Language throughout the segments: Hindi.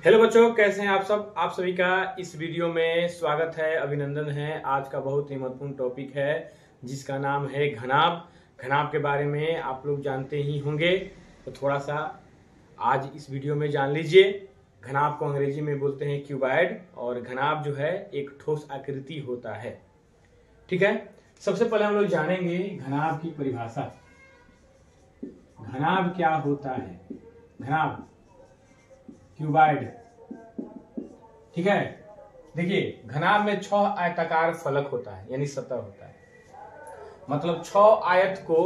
हेलो बच्चों, कैसे हैं आप सब। आप सभी का इस वीडियो में स्वागत है, अभिनंदन है। आज का बहुत ही महत्वपूर्ण टॉपिक है जिसका नाम है घनाभ। घनाभ के बारे में आप लोग जानते ही होंगे, तो थोड़ा सा आज इस वीडियो में जान लीजिए। घनाभ को अंग्रेजी में बोलते हैं क्यूबॉइड, और घनाभ जो है एक ठोस आकृति होता है। ठीक है, सबसे पहले हम लोग जानेंगे घनाभ की परिभाषा। घनाभ क्या होता है? घनाभ क्यूबॉइड। ठीक है, देखिए घनाभ में 6 आयताकार फलक होता है, यानी सतह होता है। मतलब 6 आयत को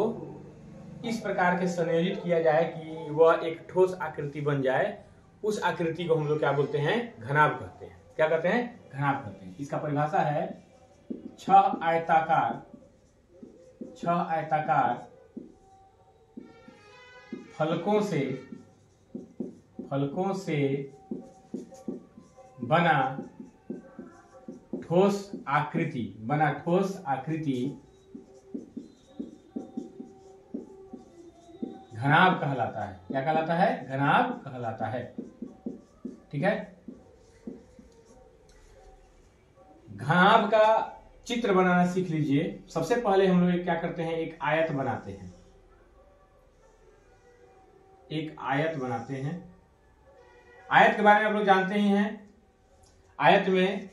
इस प्रकार के संयोजित किया जाए कि वह एक ठोस आकृति बन जाए। उस आकृति को हम लोग क्या बोलते हैं? घनाभ कहते हैं। क्या कहते हैं? घनाभ कहते हैं। इसका परिभाषा है 6 आयताकार फलकों से बना ठोस आकृति घनाभ कहलाता है। क्या कहलाता है? घनाभ कहलाता है। ठीक है, घनाभ का चित्र बनाना सीख लीजिए। सबसे पहले हम लोग क्या करते हैं? एक आयत बनाते हैं। आयत के बारे में आप लोग जानते ही हैं। आयत में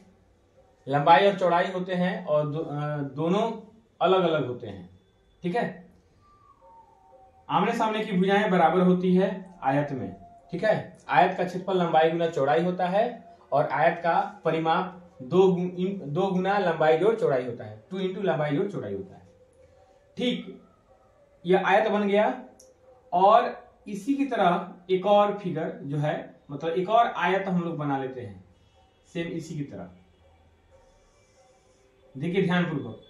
लंबाई और चौड़ाई होते हैं, और दोनों अलग अलग होते हैं। ठीक है, आमने सामने की भुजाएं बराबर होती है आयत में। ठीक है, आयत का क्षेत्रफल लंबाई गुना चौड़ाई होता है, और आयत का परिमाप 2 गुना लंबाई जोड़ चौड़ाई होता है। 2 इंटू लंबाई जोड़ चौड़ाई होता है। ठीक, यह आयत बन गया। और इसी की तरह एक और फिगर जो है, मतलब एक और आयत हम लोग बना लेते हैं, सेम इसी की तरह। देखिए ध्यानपूर्वक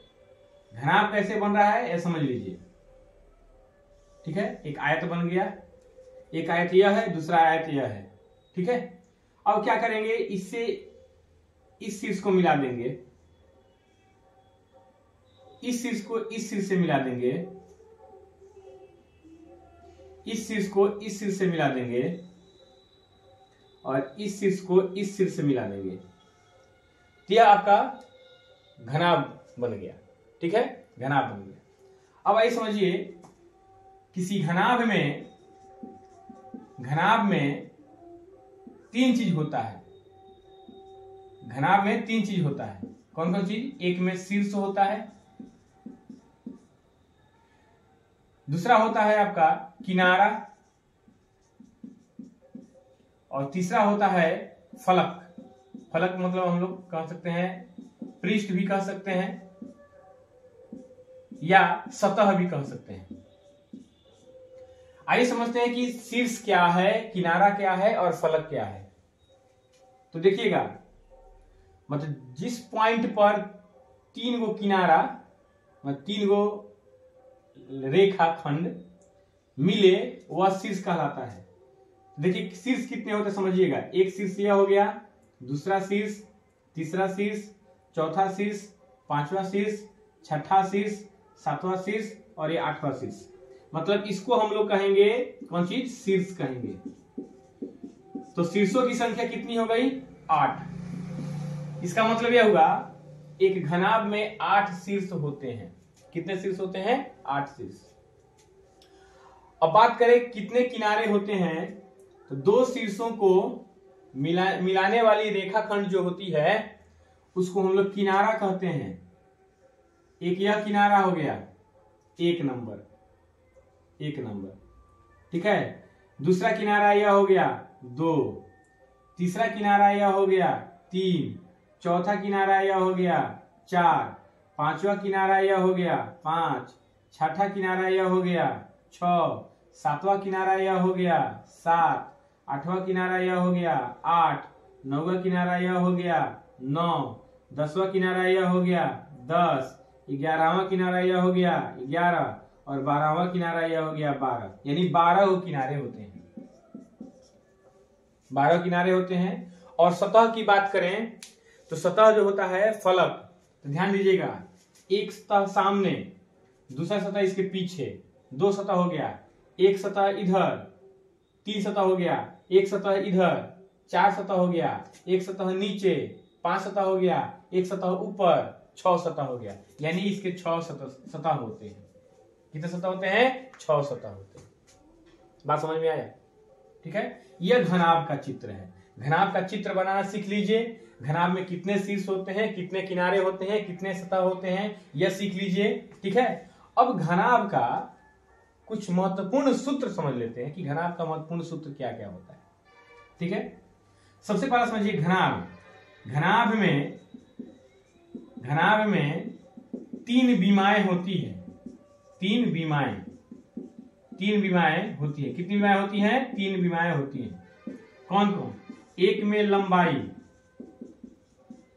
घनाभ कैसे बन रहा है यह समझ लीजिए। ठीक है, एक आयत बन गया, एक आयत यह है, दूसरा आयत यह है। ठीक है, अब क्या करेंगे? इससे इस शीर्ष को मिला देंगे, इस शीर्ष को इस शीर्ष से मिला देंगे, इस शीर्ष को इस शीर्ष से मिला देंगे, और इस शीर्ष को इस शीर्ष से मिला देंगे। तो यह आपका घनाभ बन गया। ठीक है, घनाभ बन गया। अब आइए समझिए, किसी घनाभ में 3 चीज होता है। घनाभ में 3 चीज होता है। कौन कौन चीज? एक में शीर्ष होता है, दूसरा होता है आपका किनारा, और तीसरा होता है फलक। फलक मतलब हम लोग कह सकते हैं पृष्ठ भी कह सकते हैं, या सतह भी कह सकते हैं। आइए समझते हैं कि शीर्ष क्या है, किनारा क्या है, और फलक क्या है। तो देखिएगा, मतलब जिस पॉइंट पर 3 गो किनारा, मतलब 3 गो रेखा खंड मिले, वह शीर्ष कहलाता है। देखिए शीर्ष कितने होते समझिएगा। एक शीर्ष यह हो गया, दूसरा शीर्ष, तीसरा शीर्ष, चौथा शीर्ष, 5वां शीर्ष, 6ठा शीर्ष, 7वां शीर्ष, और ये 8वां शीर्ष। मतलब इसको हम लोग कहेंगे कौन चीज? शीर्ष कहेंगे। तो शीर्षों की संख्या कितनी हो गई? 8। इसका मतलब यह हुआ एक घनाभ में 8 शीर्ष होते हैं। कितने शीर्ष होते हैं? 8 शीर्ष। अब बात करें कितने किनारे होते हैं, तो 2 शीर्षों को मिलाने वाली रेखाखंड जो होती है उसको हम लोग किनारा कहते हैं। एक यह किनारा हो गया, 1 नंबर। ठीक है, दूसरा किनारा यह हो गया 2, तीसरा किनारा यह हो गया 3, चौथा किनारा यह हो गया 4, 5वां किनारा यह हो गया 5, 6ठा किनारा यह हो गया 6, 7वां किनारा यह हो गया 7, 8वां किनारा यह हो गया 8, 9वां किनारा यह हो गया 9, 10वां किनारा यह हो गया 10, 11वां किनारा यह हो गया 11, और 12वां किनारा यह हो गया 12। यानी 12 किनारे होते हैं। 12 किनारे होते हैं। और सतह की बात करें तो सतह जो होता है फलक, तो ध्यान दीजिएगा, एक सतह सामने, दूसरा सतह इसके पीछे, 2 सतह हो गया, एक सतह इधर, 3 सतह हो गया, एक सतह इधर, 4 सतह हो गया, 1 सतह नीचे, 5 सतह हो गया, 1 सतह ऊपर, 6 सतह हो गया। यानी इसके 6 सतह होते हैं। कितने सतह होते हैं? 6 सतह होते हैं। बात समझ में आया? ठीक है, यह घनाभ का चित्र है। घनाभ का चित्र बनाना सीख लीजिए। घनाभ में कितने शीर्ष होते हैं, कितने किनारे होते हैं, कितने सतह होते हैं, यह सीख लीजिए। ठीक है, अब घनाभ का कुछ महत्वपूर्ण सूत्र समझ लेते हैं कि घनाभ का महत्वपूर्ण सूत्र क्या क्या होता है। ठीक है, सबसे पहला समझिए घनाभ। घनाभ में 3 विमाएं होती है। 3 विमाएं होती है। कितनी विमाएं होती हैं? 3 विमाएं होती हैं। कौन कौन? एक में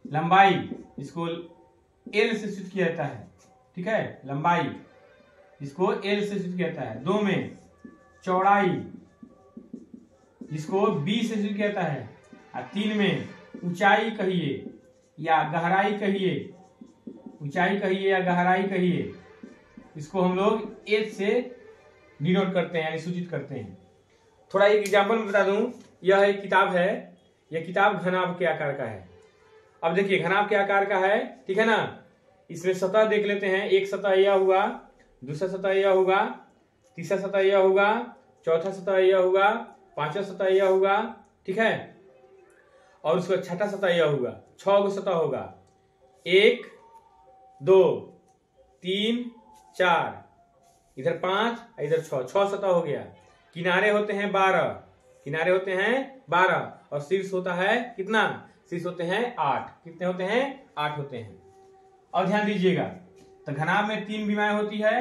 लंबाई इसको एल से सूचित किया जाता है। ठीक है, लंबाई इसको एल से सूचित किया जाता है। 2 में चौड़ाई जिसको बी से सूचित किया जाता है। और 3 में ऊंचाई कहिए या गहराई कहिए, ऊंचाई कहिए या गहराई कहिए, इसको हम लोग एच से डिनोट करते हैं यानी सूचित करते हैं। थोड़ा एक एग्जांपल बता दूं, यह एक किताब है। यह किताब घनाभ के आकार का है। अब देखिए घनाभ के आकार का है, ठीक है ना। इसमें सतह देख लेते हैं। एक सतह यह हुआ, दूसरा सतह यह होगा, तीसरा सतह यह होगा, चौथा सतह यह होगा, पांचवा सतह यह होगा। ठीक है, और उसका छठा सतह यह होगा। 6 गो सतह होगा। 1 2 3 4, इधर 5, इधर 6 सतह हो गया। किनारे होते हैं 12 और शीर्ष होता है कितना? शीर्ष होते हैं 8। कितने होते हैं? 8 होते हैं। और ध्यान दीजिएगा, तो घनाभ में 3 विमाएं होती है।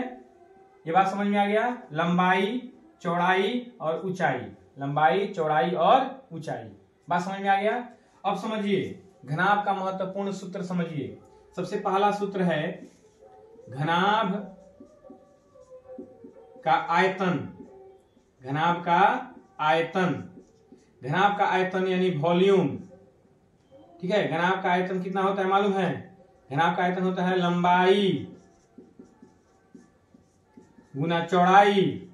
ये बात समझ में आ गया? लंबाई, चौड़ाई और ऊंचाई। लंबाई, चौड़ाई और ऊंचाई। बात समझ में आ गया? अब समझिए घनाभ का महत्वपूर्ण सूत्र समझिए। सबसे पहला सूत्र है घनाभ का आयतन। घनाभ का आयतन। घनाभ का आयतन यानी वॉल्यूम। ठीक है, घनाभ का आयतन कितना होता है मालूम है? घनाभ का आयतन होता है लंबाई गुना चौड़ाई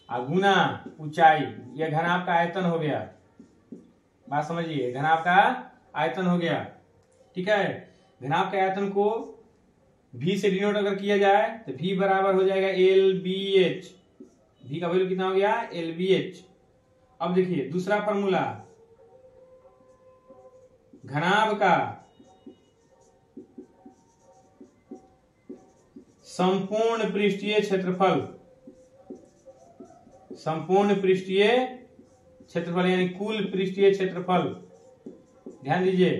और गुना ऊंचाई। यह घनाभ का आयतन हो गया। बात समझिए, घनाभ का आयतन हो गया। ठीक है, घनाभ के आयतन को v से डिनोट अगर किया जाए तो v बराबर हो जाएगा LBH। v का वैल्यू कितना हो गया? LBH। अब देखिए दूसरा फॉर्मूला, घनाभ का संपूर्ण पृष्ठीय क्षेत्रफल। संपूर्ण पृष्ठीय क्षेत्रफल यानी कुल पृष्ठीय क्षेत्रफल। ध्यान दीजिए,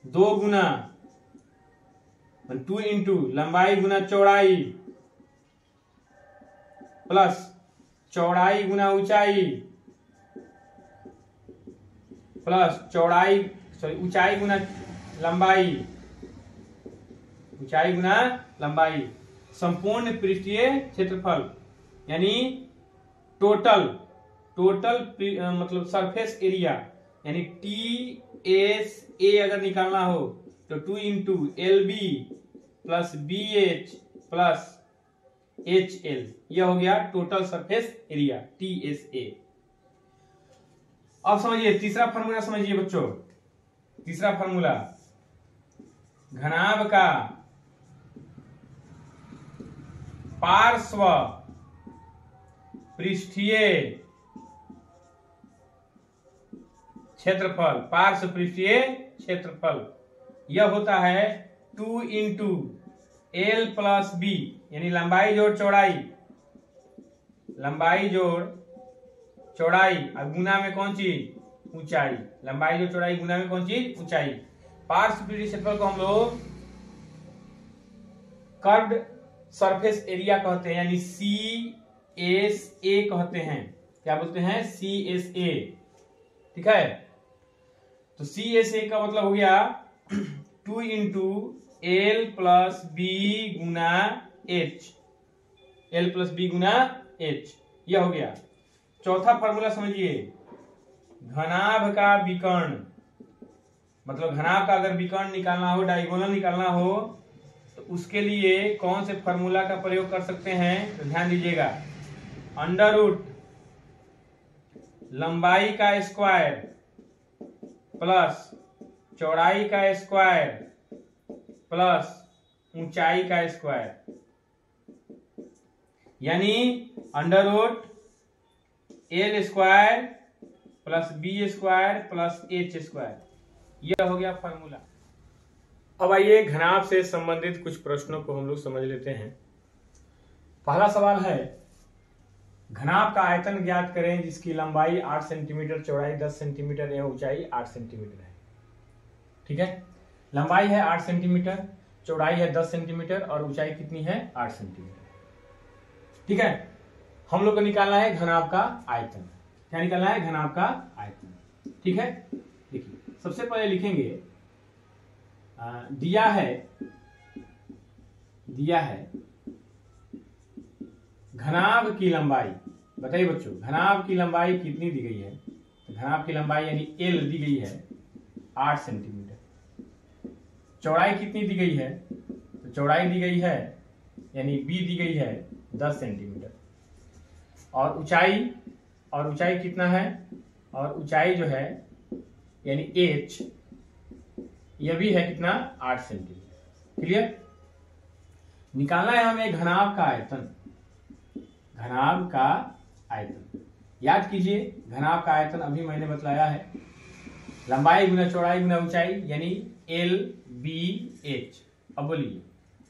2 गुना 2 इंटू लंबाई गुना चौड़ाई प्लस चौड़ाई गुना ऊंचाई प्लस ऊंचाई गुना लंबाई, ऊंचाई गुना लंबाई। संपूर्ण पृष्ठीय क्षेत्रफल यानी टोटल मतलब सरफेस एरिया यानी TSA अगर निकालना हो तो 2 into LB plus BH plus HL, यह हो गया टोटल सरफेस एरिया TSA। अब समझिए तीसरा फॉर्मूला समझिए बच्चों। तीसरा फॉर्मूला, घनाभ का पार्श्व पृष्ठीय क्षेत्रफल। पार्श्व पृष्ठीय क्षेत्रफल यह होता है 2 इंटू L प्लस B यानी लंबाई जोड़ चौड़ाई, लंबाई जोड़ चौड़ाई और गुना में कौन चीज? ऊंचाई। लंबाई जोड़ चौड़ाई गुना में कौन चीज? ऊंचाई। पार्श्व पृष्ठीय क्षेत्रफल को हम लोग कर्व्ड सरफेस एरिया कहते हैं यानी CSA कहते हैं। क्या बोलते हैं? CSA। ठीक है, तो CSA का मतलब हो गया 2 इंटू L प्लस B गुना H। L प्लस B गुना H, यह हो गया। चौथा फॉर्मूला समझिए, घनाभ का विकर्ण। मतलब घनाभ का अगर विकर्ण निकालना हो, डायगोनल निकालना हो, तो उसके लिए कौन से फॉर्मूला का प्रयोग कर सकते हैं? तो ध्यान दीजिएगा, अंडर रूट लंबाई का स्क्वायर प्लस चौड़ाई का स्क्वायर प्लस ऊंचाई का स्क्वायर, यानी under root L square plus B square plus H square, यह हो गया फॉर्मूला। अब आइए घनाभ से संबंधित कुछ प्रश्नों को हम लोग समझ लेते हैं। पहला सवाल है, घनाभ का आयतन ज्ञात करें जिसकी लंबाई 8 सेंटीमीटर, चौड़ाई 10 सेंटीमीटर एवं ऊंचाई 8 सेंटीमीटर है। ठीक है, लंबाई है 8 सेंटीमीटर, चौड़ाई है 10 सेंटीमीटर और ऊंचाई कितनी है 8 सेंटीमीटर। ठीक है, हम लोग को निकालना है घनाभ का आयतन। क्या निकालना है? घनाभ का आयतन। ठीक है, देखिए सबसे पहले लिखेंगे दिया है घनाभ की लंबाई। बताइए बच्चों, घनाभ की लंबाई कितनी दी गई है? तो घनाभ की लंबाई यानी एल दी गई है 8 सेंटीमीटर। चौड़ाई कितनी दी गई है? तो चौड़ाई दी गई है यानी बी दी गई है 10 सेंटीमीटर। और ऊंचाई कितना है? और ऊंचाई जो है यानी एच, यह भी है कितना? 8 सेंटीमीटर। क्लियर? निकालना है हमें घनाभ का आयतन। घनाभ का आयतन याद कीजिए, घनाभ का आयतन अभी मैंने बतलाया है, लंबाई गुना चौड़ाई गुना ऊंचाई यानी एल बी एच। अब बोलिए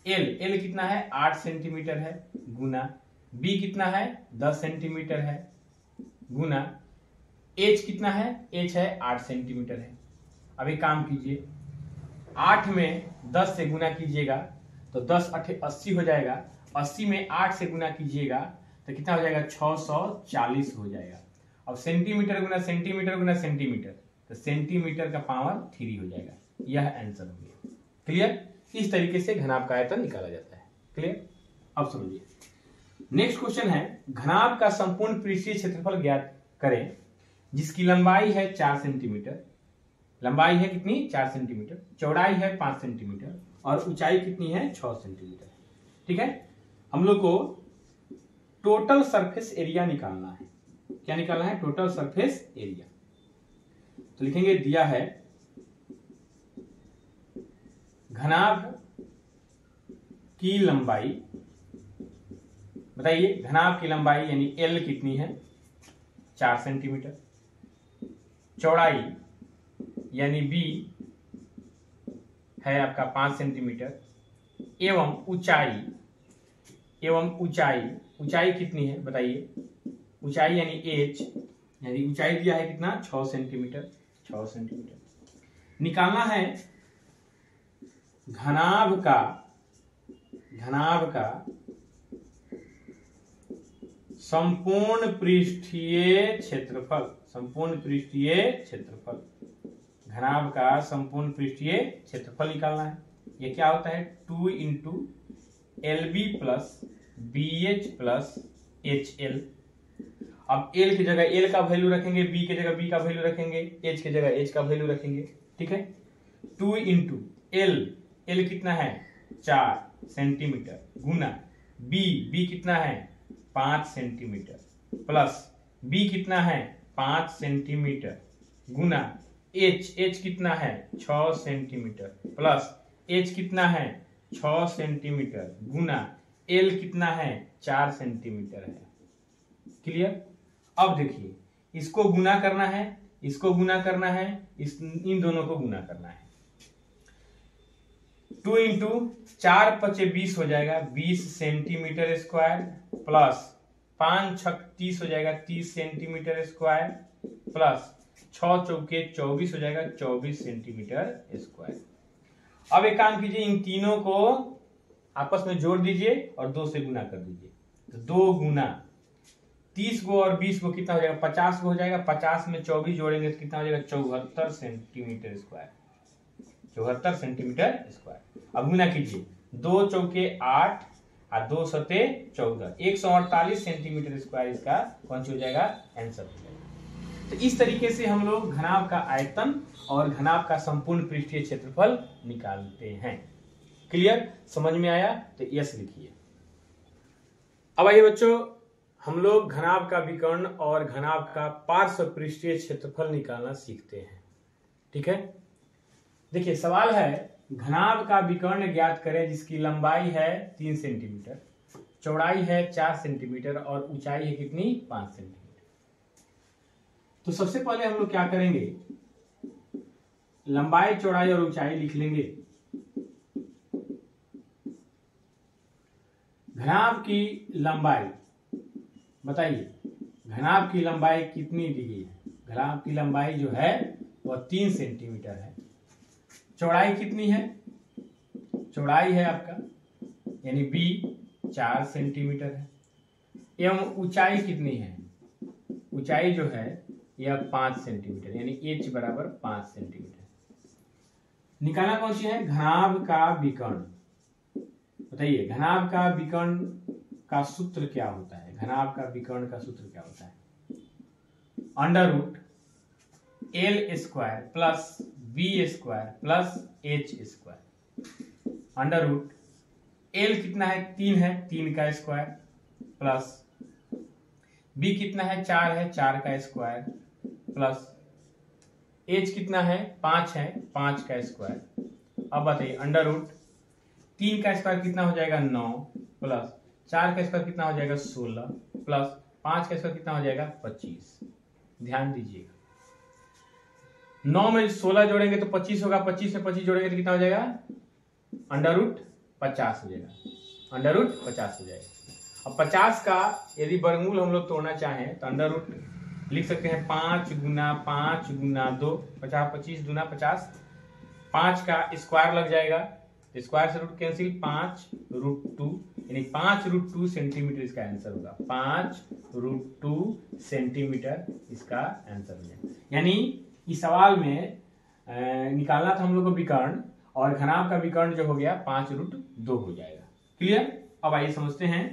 एल कितना है? 8 सेंटीमीटर है, गुना बी कितना है? 10 सेंटीमीटर है, गुना एच कितना है? एच है 8 सेंटीमीटर है। अब एक काम कीजिए, 8 में 10 से गुना कीजिएगा तो 10 8 80 हो जाएगा। 80 में 8 से गुना कीजिएगा तो कितना हो जाएगा? 640 हो जाएगा। अब सेंटीमीटर गुना सेंटीमीटर गुना सेंटीमीटर, तो सेंटीमीटर का पावर 3 हो जाएगा। यह आंसर हो गया। क्लियर? इस तरीके से घनाभ का आयतन निकाला जाता है। क्लियर? अब समझिए, नेक्स्ट क्वेश्चन है, घनाभ का संपूर्ण पृष्ठीय क्षेत्रफल ज्ञात करें जिसकी लंबाई है 4 सेंटीमीटर। लंबाई है कितनी? 4 सेंटीमीटर, चौड़ाई है 5 सेंटीमीटर और ऊंचाई कितनी है? 6 सेंटीमीटर। ठीक है, हम लोग को टोटल सरफेस एरिया निकालना है। क्या निकालना है? Total surface area. तो लिखेंगे दिया है घनाभ की लंबाई, बताइए घनाभ की लंबाई यानी एल कितनी है? 4 सेंटीमीटर। चौड़ाई यानी बी है आपका 5 सेंटीमीटर एवं ऊंचाई कितनी है? बताइए ऊंचाई यानी एच, यानी ऊंचाई दिया है कितना? 6 सेंटीमीटर। 6 सेंटीमीटर निकालना है घनाभ का संपूर्ण पृष्ठीय क्षेत्रफल। घनाभ का संपूर्ण पृष्ठीय क्षेत्रफल निकालना है। यह क्या होता है? 2 into LB plus BH plus HL। अब L की जगह L का वैल्यू रखेंगे, B की जगह B का वैल्यू रखेंगे, H की जगह H का वैल्यू रखेंगे। ठीक है, 2 इंटू L कितना है? 4 सेंटीमीटर, गुना B कितना है? 5 सेंटीमीटर, प्लस B कितना है? 5 सेंटीमीटर, गुना H कितना है? 6 सेंटीमीटर, प्लस H कितना है? 6 सेंटीमीटर, गुना L कितना है? 4 सेंटीमीटर है। क्लियर? अब देखिए, इसको गुना करना है, इसको गुना करना है, इन दोनों को गुना करना है। 2 इंटू 4 5 20 हो जाएगा, 20 सेंटीमीटर स्क्वायर, प्लस 5 6 30 हो जाएगा, 30 सेंटीमीटर स्क्वायर, प्लस 6 चौके 24 हो जाएगा, 24 सेंटीमीटर स्क्वायर। अब एक काम कीजिए, इन तीनों को आपस में जोड़ दीजिए और 2 से गुना कर दीजिए। तो 2 गुना 30 को और 20 को कितना हो जाएगा? 50 को हो जाएगा। 50 में 24 जोड़ेंगे तो कितना हो जाएगा? 74 सेंटीमीटर स्क्वायर। 74 centimetre square. अब गुना कीजिए, 2 चौके 8 और 2 सते 14, 148 सेंटीमीटर स्क्वायर इसका कौन सी हो जाएगा? आंसर हो जाएगा। तो इस तरीके से हम लोग घनाभ का आयतन और घनाभ का संपूर्ण पृष्ठीय क्षेत्रफल निकालते हैं। क्लियर? समझ में आया? तो यस लिखिए। अब आइए बच्चों, हम लोग घनाभ का विकर्ण और घनाभ का पार्श्व पृष्ठीय क्षेत्रफल निकालना सीखते हैं। ठीक है, देखिए सवाल है घनाभ का विकर्ण ज्ञात करें जिसकी लंबाई है 3 सेंटीमीटर, चौड़ाई है 4 सेंटीमीटर और ऊंचाई है कितनी 5 सेंटीमीटर। तो सबसे पहले हम लोग क्या करेंगे, लंबाई चौड़ाई और ऊंचाई लिख लेंगे। घनाभ की लंबाई बताइए, घनाभ की लंबाई कितनी दी गई है? घनाभ की लंबाई जो है वह 3 सेंटीमीटर है। चौड़ाई कितनी है? चौड़ाई है आपका यानी बी 4 सेंटीमीटर है। एवं ऊंचाई कितनी है? ऊंचाई जो है यह 5 सेंटीमीटर यानी एच बराबर 5 सेंटीमीटर। निकालना कौन सी है? घनाभ का विकर्ण। बताइए घनाभ का विकर्ण का सूत्र क्या होता है? घनाभ का विकर्ण का सूत्र क्या होता है? Under root L square plus B square plus H square. Under root L कितना है? 3 है, 3 का स्क्वायर प्लस बी कितना है? 4 है, 4 का स्क्वायर प्लस एच कितना है? 5 है, 5 का स्क्वायर। अब बताइए अंडर रूट 3 का स्क्वायर कितना हो जाएगा? 9 प्लस 4 का स्क्वायर कितना हो जाएगा? 16 प्लस 5 का स्क्वायर कितना हो जाएगा? 25। ध्यान दीजिएगा 9 में 16 जोड़ेंगे तो 25 होगा, 25 में 25 जोड़ेंगे तो कितना हो जाएगा? अंडर रूट 50 हो जाएगा। अंडर रूट 50 हो जाएगा। अब 50 का यदि वर्गमूल हम लोग तोड़ना चाहें तो अंडर रूट लिख सकते हैं 5 गुना 5 गुना 2, 50 25 गुना 50, 5 का स्क्वायर लग जाएगा, स्क्वायर से रूट कैंसिल, 5 रूट 2 यानी 5 रूट 2 सेंटीमीटर इसका आंसर होगा। 5 रूट 2 सेंटीमीटर इसका आंसर हो जाएगा। यानी इस सवाल में निकालना था हम लोग को विकर्ण और घनाभ का विकर्ण जो हो गया 5 रूट 2 हो जाएगा। क्लियर? अब आइए समझते हैं।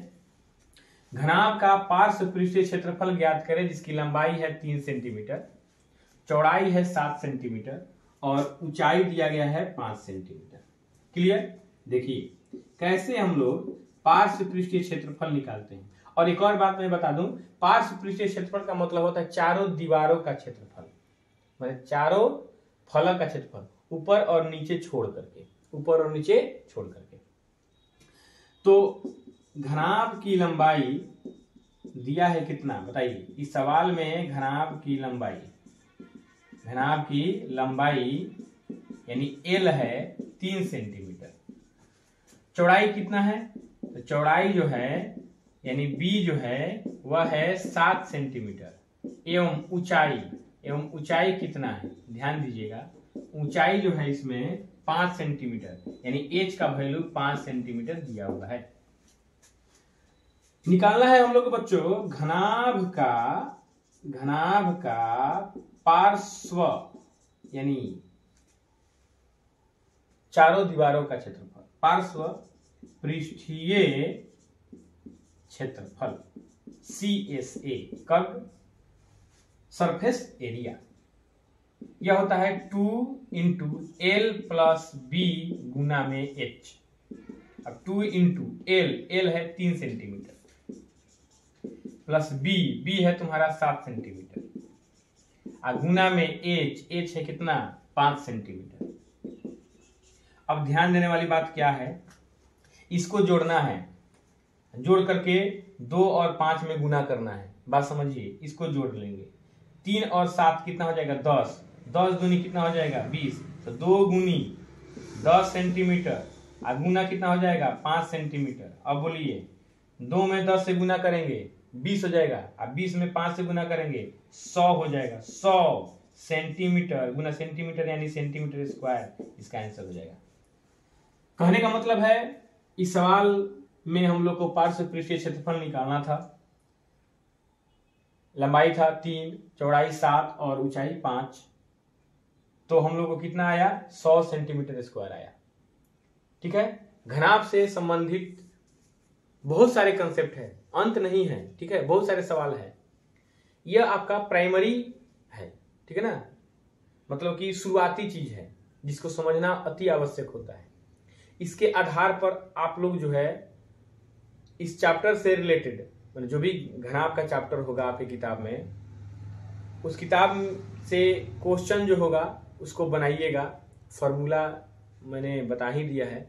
घनाभ का पार्श्व पृष्ठीय क्षेत्रफल ज्ञात करें जिसकी लंबाई है 3 सेंटीमीटर, चौड़ाई है 7 सेंटीमीटर और ऊंचाई दिया गया है 5 सेंटीमीटर। क्लियर? देखिए कैसे हम लोग पार्श्व पृष्ठीय क्षेत्रफल निकालते हैं। और एक और बात मैं बता दूं, पार्श्व पृष्ठीय क्षेत्रफल का मतलब होता है चारों दीवारों का क्षेत्रफल, मतलब चारों फलक का क्षेत्रफल ऊपर और नीचे छोड़ करके, ऊपर और नीचे छोड़ करके। तो घनाभ की लंबाई दिया है कितना बताइए? इस सवाल में घनाभ की लंबाई यानी एल है 3 सेंटीमीटर। चौड़ाई कितना है? तो चौड़ाई जो है यानी बी जो है वह है 7 सेंटीमीटर। एवं ऊंचाई कितना है? ध्यान दीजिएगा ऊंचाई जो है इसमें 5 सेंटीमीटर यानी एच का वैल्यू 5 सेंटीमीटर दिया हुआ है। निकालना है हम लोग को बच्चों घनाभ का पार्श्व यानी चारों दीवारों का क्षेत्रफल, पार्श्व पृष्ठीय क्षेत्रफल CSA, कर्व सरफेस एरिया। यह होता है 2 इंटू एल प्लस बी गुना में एच। अब 2 इंटू एल है 3 सेंटीमीटर प्लस बी है तुम्हारा 7 सेंटीमीटर और गुना में एच है कितना? 5 सेंटीमीटर। अब ध्यान देने वाली बात क्या है, इसको जोड़ना है, जोड़ करके 2 और 5 में गुना करना है। बात समझिए, इसको जोड़ लेंगे 3 और 7 कितना हो जाएगा? 10, 10 दूनी कितना हो जाएगा? 20, तो 2 गुनी 10 सेंटीमीटर और गुना कितना हो जाएगा? 5 सेंटीमीटर। अब बोलिए 2 में 10 से गुना करेंगे 20 हो जाएगा और 20 में 5 से गुना करेंगे 100 हो जाएगा। 100 सेंटीमीटर गुना सेंटीमीटर यानी सेंटीमीटर स्क्वायर इसका आंसर हो जाएगा। कहने का मतलब है इस सवाल में हम लोग को पार्श्व पृष्ठीय क्षेत्रफल निकालना था। लंबाई था 3, चौड़ाई 7 और ऊंचाई 5, तो हम लोग को कितना आया? 100 सेंटीमीटर स्क्वायर आया। ठीक है, घनाभ से संबंधित बहुत सारे कंसेप्ट है, अंत नहीं है। ठीक है, बहुत सारे सवाल है। यह आपका प्राइमरी है, ठीक है ना, मतलब कि शुरुआती चीज है जिसको समझना अति आवश्यक होता है। इसके आधार पर आप लोग जो है इस चैप्टर से रिलेटेड मतलब जो भी घनाभ का चैप्टर होगा आपकी किताब में, उस किताब से क्वेश्चन जो होगा उसको बनाइएगा। फॉर्मूला मैंने बता ही दिया है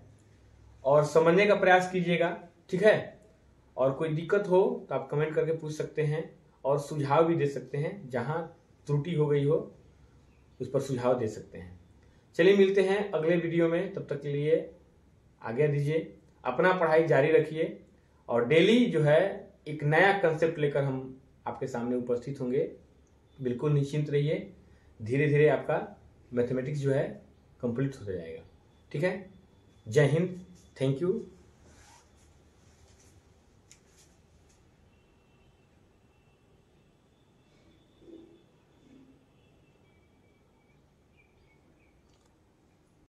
और समझने का प्रयास कीजिएगा, ठीक है। और कोई दिक्कत हो तो आप कमेंट करके पूछ सकते हैं और सुझाव भी दे सकते हैं, जहां त्रुटि हो गई हो उस पर सुझाव दे सकते हैं। चलिए मिलते हैं अगले वीडियो में, तब तक के लिए आज्ञा दीजिए। अपना पढ़ाई जारी रखिए और डेली जो है एक नया कंसेप्ट लेकर हम आपके सामने उपस्थित होंगे। बिल्कुल निश्चिंत रहिए, धीरे धीरे आपका मैथमेटिक्स जो है कंप्लीट होता जाएगा, ठीक है। जय हिंद, थैंक यू।